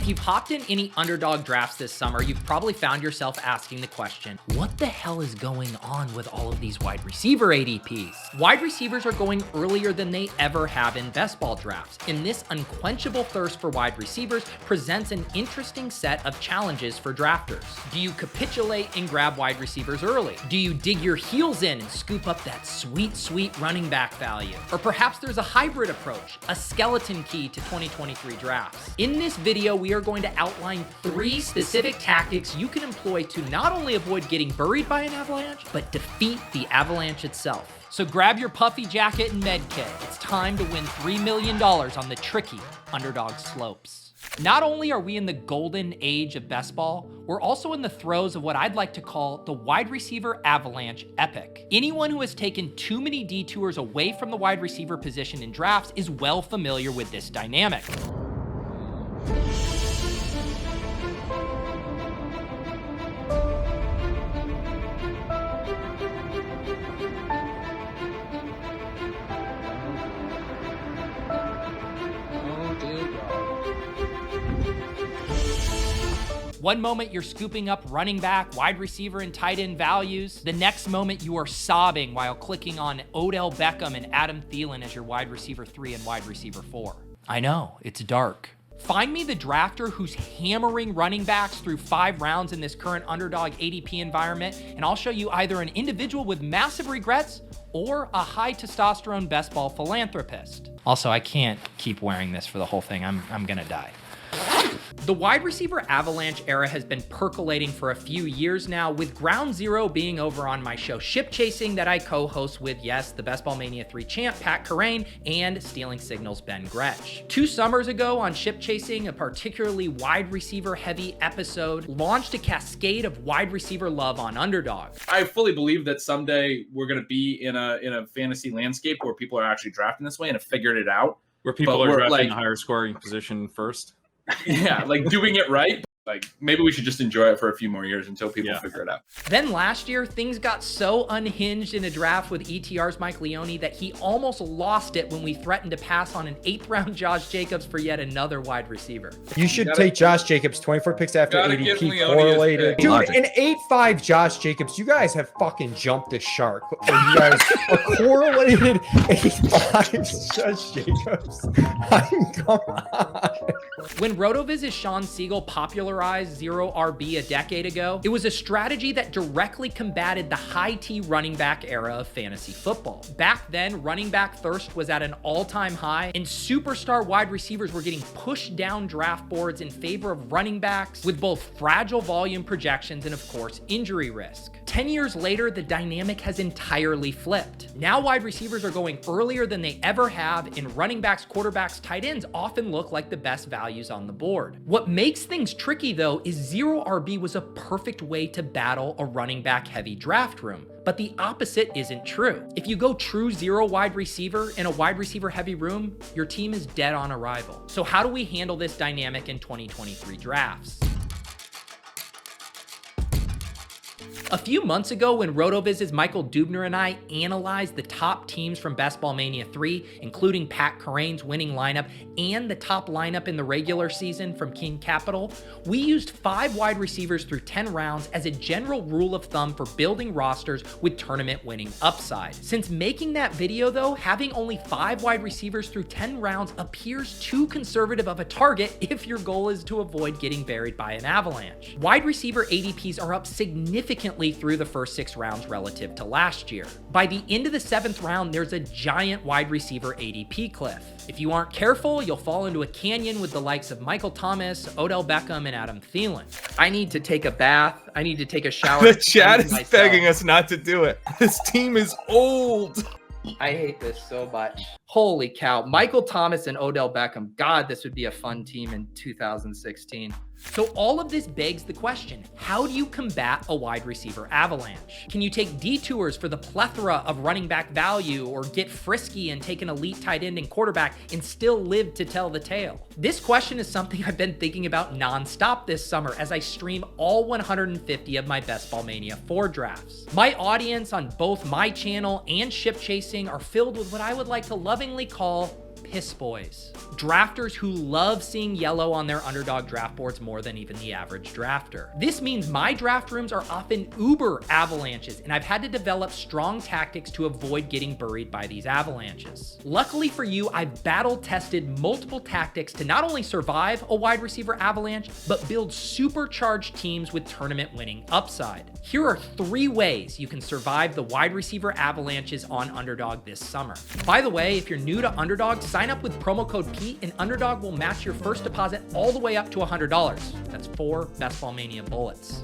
If you've hopped in any underdog drafts this summer, you've probably found yourself asking the question, what the hell is going on with all of these wide receiver ADPs? Wide receivers are going earlier than they ever have in best ball drafts, and this unquenchable thirst for wide receivers presents an interesting set of challenges for drafters. Do you capitulate and grab wide receivers early? Do you dig your heels in and scoop up that sweet running back value? Or perhaps there's a hybrid approach, a skeleton key to 2023 drafts. In this video, we are going to outline 3 specific tactics you can employ to not only avoid getting buried by an avalanche, but defeat the avalanche itself. So grab your puffy jacket and med kit. It's time to win $3 million on the tricky underdog slopes. Not only are we in the golden age of best ball, we're also in the throes of what I'd like to call the wide receiver avalanche epic. Anyone who has taken too many detours away from the wide receiver position in drafts is well familiar with this dynamic. One moment you're scooping up running back, wide receiver, and tight end values. The next moment you are sobbing while clicking on Odell Beckham and Adam Thielen as your wide receiver 3 and wide receiver 4. I know, it's dark. Find me the drafter who's hammering running backs through 5 rounds in this current underdog ADP environment, and I'll show you either an individual with massive regrets or a high testosterone best ball philanthropist. Also, I can't keep wearing this for the whole thing. I'm gonna die. The wide receiver avalanche era has been percolating for a few years now, with ground zero being over on my show Ship Chasing that I co-host with, yes, the Best Ball Mania 3 champ Pat Kerrane and Stealing Signals Ben Gretsch. 2 summers ago on Ship Chasing, a particularly wide receiver heavy episode launched a cascade of wide receiver love on Underdog. I fully believe that someday we're going to be in a fantasy landscape where people are actually drafting this way and have figured it out. Where people are drafting a higher scoring position first. Yeah, like doing it right. Like maybe we should just enjoy it for a few more years until people figure it out. Then last year, things got so unhinged in a draft with ETR's Mike Leone that he almost lost it when we threatened to pass on an 8th round Josh Jacobs for yet another wide receiver. You should take Josh Jacobs, 24 picks after ADP correlated. Dude, an 8.5 Josh Jacobs, you guys have fucking jumped the shark. And you guys are correlated 8.5 Josh Jacobs. Come on. When RotoViz's Sean Siegel popularized zero RB a decade ago, it was a strategy that directly combated the high T running back era of fantasy football. Back then, running back thirst was at an all-time high, and superstar wide receivers were getting pushed down draft boards in favor of running backs with both fragile volume projections and, of course, injury risk. 10 years later, the dynamic has entirely flipped. Now wide receivers are going earlier than they ever have, and running backs, quarterbacks, tight ends often look like the best values on the board. What makes things tricky though is zero RB was a perfect way to battle a running back heavy draft room. But the opposite isn't true. If you go true zero wide receiver in a wide receiver heavy room, your team is dead on arrival. So how do we handle this dynamic in 2023 drafts? A few months ago, when RotoViz's Michael Dubner and I analyzed the top teams from Best Ball Mania 3, including Pat Kerrane's winning lineup and the top lineup in the regular season from King Capital, we used 5 wide receivers through 10 rounds as a general rule of thumb for building rosters with tournament winning upside. Since making that video though, having only 5 wide receivers through 10 rounds appears too conservative of a target if your goal is to avoid getting buried by an avalanche. Wide receiver ADPs are up significantly through the first 6 rounds relative to last year. By the end of the 7th round, there's a giant wide receiver ADP cliff. If you aren't careful, you'll fall into a canyon with the likes of Michael Thomas, Odell Beckham, and Adam Thielen. I need to take a bath. I need to take a shower. The chat is begging us not to do it. This team is old. I hate this so much. Holy cow. Michael Thomas and Odell Beckham. God, this would be a fun team in 2016. So all of this begs the question, how do you combat a wide receiver avalanche? Can you take detours for the plethora of running back value, or get frisky and take an elite tight end and quarterback and still live to tell the tale? This question is something I've been thinking about nonstop this summer as I stream all 150 of my Best Ball Mania 4 drafts. My audience on both my channel and Ship Chasing are filled with what I would like to lovingly call piss boys. Drafters who love seeing yellow on their Underdog draft boards more than even the average drafter. This means my draft rooms are often uber avalanches, and I've had to develop strong tactics to avoid getting buried by these avalanches. Luckily for you, I've battle tested multiple tactics to not only survive a wide receiver avalanche, but build supercharged teams with tournament winning upside. Here are 3 ways you can survive the wide receiver avalanches on Underdog this summer. By the way, if you're new to Underdog, sign up with promo code Pete and Underdog will match your first deposit all the way up to $100. That's 4 Best Ball Mania bullets.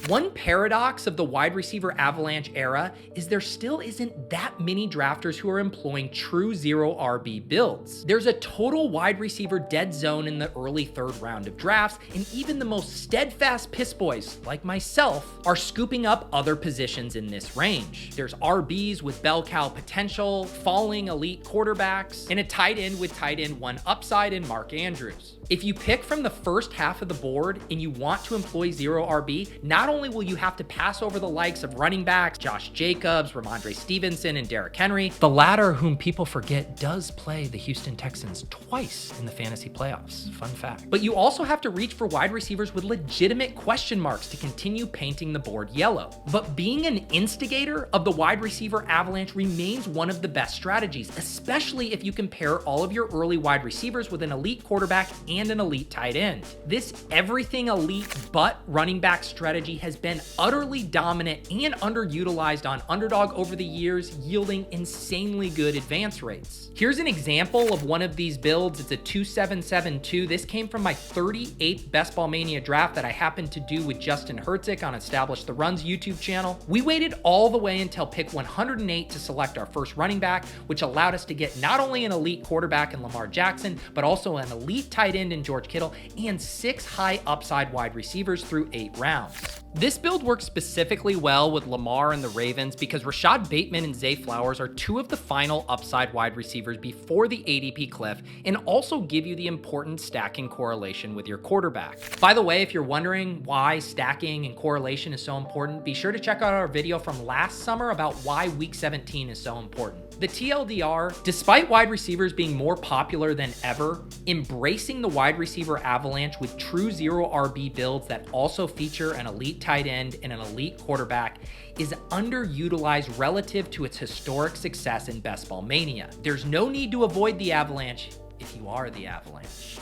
One paradox of the wide receiver avalanche era is there still isn't that many drafters who are employing true zero RB builds. There's a total wide receiver dead zone in the early 3rd round of drafts, and even the most steadfast piss boys, like myself, are scooping up other positions in this range. There's RBs with bell cow potential, falling elite quarterbacks, and a tight end with tight end 1 upside in Mark Andrews. If you pick from the first half of the board and you want to employ zero RB, not only will you have to pass over the likes of running backs Josh Jacobs, Ramondre Stevenson, and Derrick Henry, the latter, whom people forget, does play the Houston Texans twice in the fantasy playoffs. Fun fact. But you also have to reach for wide receivers with legitimate question marks to continue painting the board yellow. But being an instigator of the wide receiver avalanche remains one of the best strategies, especially if you compare all of your early wide receivers with an elite quarterback and an elite tight end. This everything elite but running back strategy has been utterly dominant and underutilized on Underdog over the years, yielding insanely good advance rates. Here's an example of one of these builds. It's a 2772. This came from my 38th Best Ball Mania draft that I happened to do with Justin Herzig on Establish the Runs YouTube channel. We waited all the way until pick 108 to select our first running back, which allowed us to get not only an elite quarterback in Lamar Jackson, but also an elite tight end in George Kittle and 6 high upside wide receivers through 8 rounds. This build works specifically well with Lamar and the Ravens because Rashad Bateman and Zay Flowers are 2 of the final upside wide receivers before the ADP cliff and also give you the important stacking correlation with your quarterback. By the way, if you're wondering why stacking and correlation is so important, be sure to check out our video from last summer about why week 17 is so important. The TLDR, despite wide receivers being more popular than ever, embracing the wide receiver avalanche with true zero RB builds that also feature an elite tight end and an elite quarterback is underutilized relative to its historic success in Best Ball Mania. There's no need to avoid the avalanche if you are the avalanche.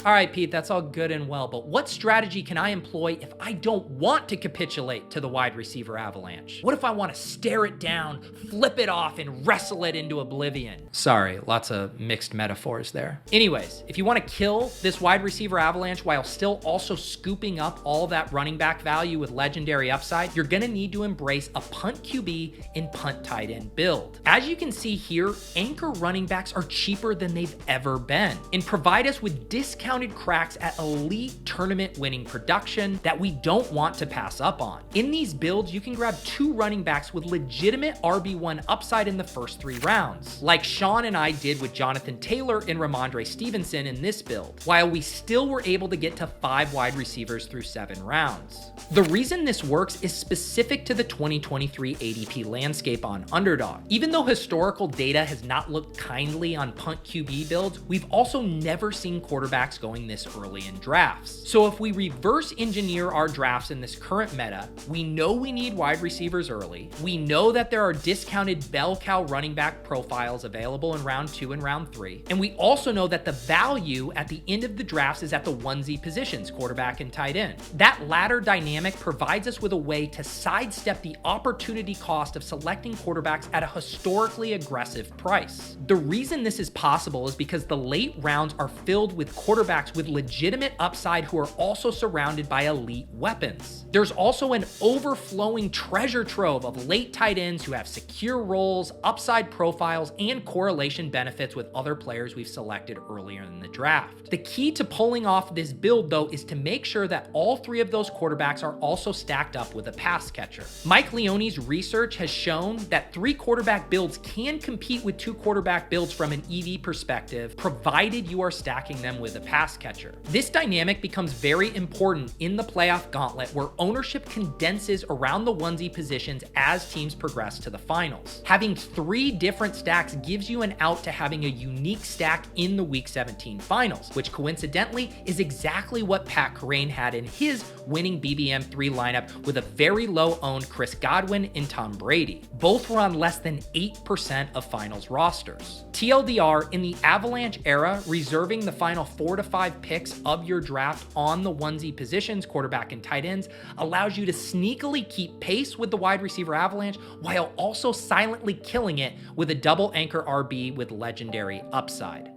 All right, Pete, that's all good and well, but what strategy can I employ if I don't want to capitulate to the wide receiver avalanche? What if I want to stare it down, flip it off, and wrestle it into oblivion? Sorry, lots of mixed metaphors there. Anyways, if you want to kill this wide receiver avalanche while still also scooping up all that running back value with legendary upside, you're going to need to embrace a punt QB and punt tight end build. As you can see here, anchor running backs are cheaper than they've ever been and provide us with discounted cracks at elite tournament winning production that we don't want to pass up on. In these builds, you can grab 2 running backs with legitimate RB1 upside in the first 3 rounds, like Sean and I did with Jonathan Taylor and Ramondre Stevenson in this build, while we still were able to get to 5 wide receivers through 7 rounds. The reason this works is specific to the 2023 ADP landscape on Underdog. Even though historical data has not looked kindly on punt QB builds, we've also never seen quarterbacks going this early in drafts. So if we reverse engineer our drafts in this current meta, we know we need wide receivers early. We know that there are discounted bell cow running back profiles available in round 2 and round 3. And we also know that the value at the end of the drafts is at the 1Z positions, quarterback and tight end. That latter dynamic provides us with a way to sidestep the opportunity cost of selecting quarterbacks at a historically aggressive price. The reason this is possible is because the late rounds are filled with quarterbacks with legitimate upside who are also surrounded by elite weapons. There's also an overflowing treasure trove of late tight ends who have secure roles, upside profiles, and correlation benefits with other players we've selected earlier in the draft. The key to pulling off this build, though, is to make sure that all 3 of those quarterbacks are also stacked up with a pass catcher. Mike Leone's research has shown that 3 quarterback builds can compete with 2 quarterback builds from an EV perspective, provided you are stacking them with a pass catcher. This dynamic becomes very important in the playoff gauntlet where ownership condenses around the onesie positions as teams progress to the finals. Having 3 different stacks gives you an out to having a unique stack in the Week 17 finals, which coincidentally is exactly what Pat Kerrane had in his winning BBM3 lineup with a very low-owned Chris Godwin and Tom Brady. Both were on less than 8% of finals rosters. TLDR, in the Avalanche era, reserving the final 4 to 5 picks of your draft on the onesie positions, quarterback and tight ends, allows you to sneakily keep pace with the wide receiver Avalanche while also silently killing it with a double anchor RB with legendary upside.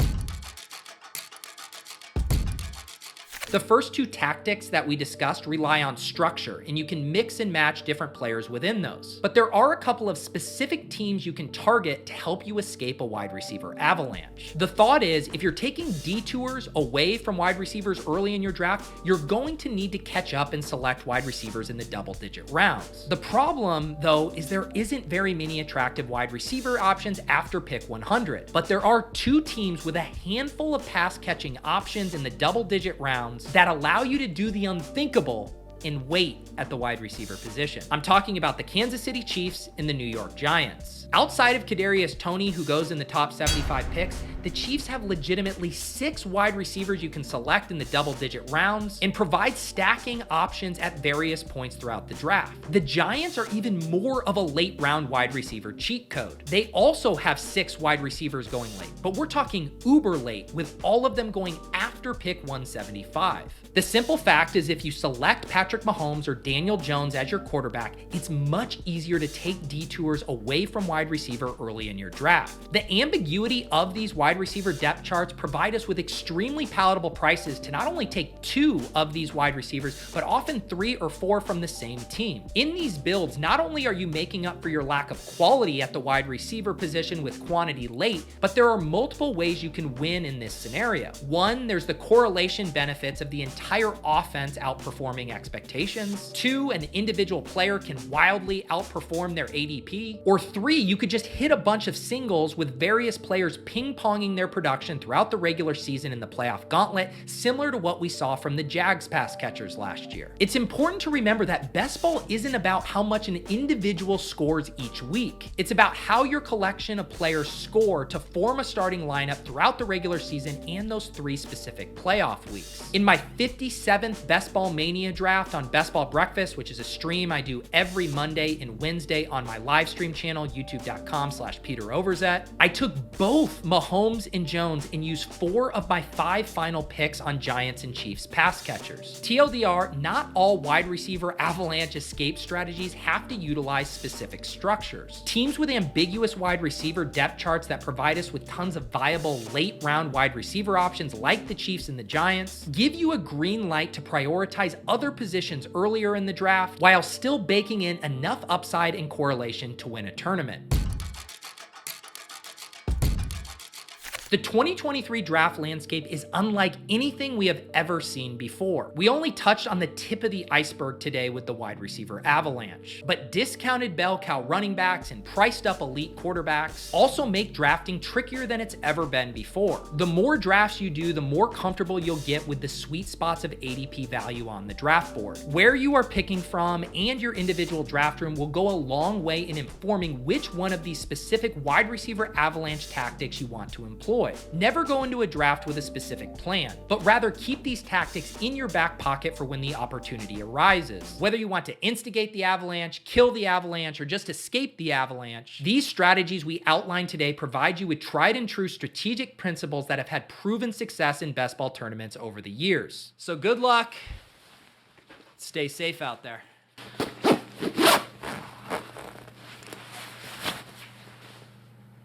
The first 2 tactics that we discussed rely on structure, and you can mix and match different players within those. But there are a couple of specific teams you can target to help you escape a wide receiver avalanche. The thought is, if you're taking detours away from wide receivers early in your draft, you're going to need to catch up and select wide receivers in the double-digit rounds. The problem, though, is there isn't very many attractive wide receiver options after pick 100, but there are 2 teams with a handful of pass-catching options in the double-digit rounds that allow you to do the unthinkable and wait at the wide receiver position. I'm talking about the Kansas City Chiefs and the New York Giants. Outside of Kadarius Toney, who goes in the top 75 picks, the Chiefs have legitimately 6 wide receivers you can select in the double-digit rounds and provide stacking options at various points throughout the draft. The Giants are even more of a late-round wide receiver cheat code. They also have 6 wide receivers going late, but we're talking uber late, with all of them going after pick 175. The simple fact is, if you select Patrick Mahomes or Daniel Jones as your quarterback, it's much easier to take detours away from wide receiver early in your draft. The ambiguity of these wide receiver depth charts provide us with extremely palatable prices to not only take 2 of these wide receivers, but often 3 or 4 from the same team. In these builds, not only are you making up for your lack of quality at the wide receiver position with quantity late, but there are multiple ways you can win in this scenario. 1, there's the correlation benefits of the entire offense outperforming expectations. 2, an individual player can wildly outperform their ADP. Or 3, you could just hit a bunch of singles with various players ping-ponging their production throughout the regular season in the playoff gauntlet, similar to what we saw from the Jags pass catchers last year. It's important to remember that best ball isn't about how much an individual scores each week. It's about how your collection of players score to form a starting lineup throughout the regular season and those 3 specific playoff weeks. In my 57th Best Ball Mania draft on Best Ball Breakfast, which is a stream I do every Monday and Wednesday on my live stream channel, youtube.com/Peter Overzet, I took both Mahomes and Jones and used 4 of my 5 final picks on Giants and Chiefs pass catchers. TLDR, not all wide receiver avalanche escape strategies have to utilize specific structures. Teams with ambiguous wide receiver depth charts that provide us with tons of viable late round wide receiver options like the Chiefs and the Giants give you a green light to prioritize other positions earlier in the draft while still baking in enough upside and correlation to win a tournament. The 2023 draft landscape is unlike anything we have ever seen before. We only touched on the tip of the iceberg today with the wide receiver avalanche, but discounted bell cow running backs and priced up elite quarterbacks also make drafting trickier than it's ever been before. The more drafts you do, the more comfortable you'll get with the sweet spots of ADP value on the draft board. Where you are picking from and your individual draft room will go a long way in informing which one of these specific wide receiver avalanche tactics you want to employ. Never go into a draft with a specific plan, but rather keep these tactics in your back pocket for when the opportunity arises. Whether you want to instigate the avalanche, kill the avalanche, or just escape the avalanche, these strategies we outlined today provide you with tried and true strategic principles that have had proven success in best ball tournaments over the years. So good luck. Stay safe out there.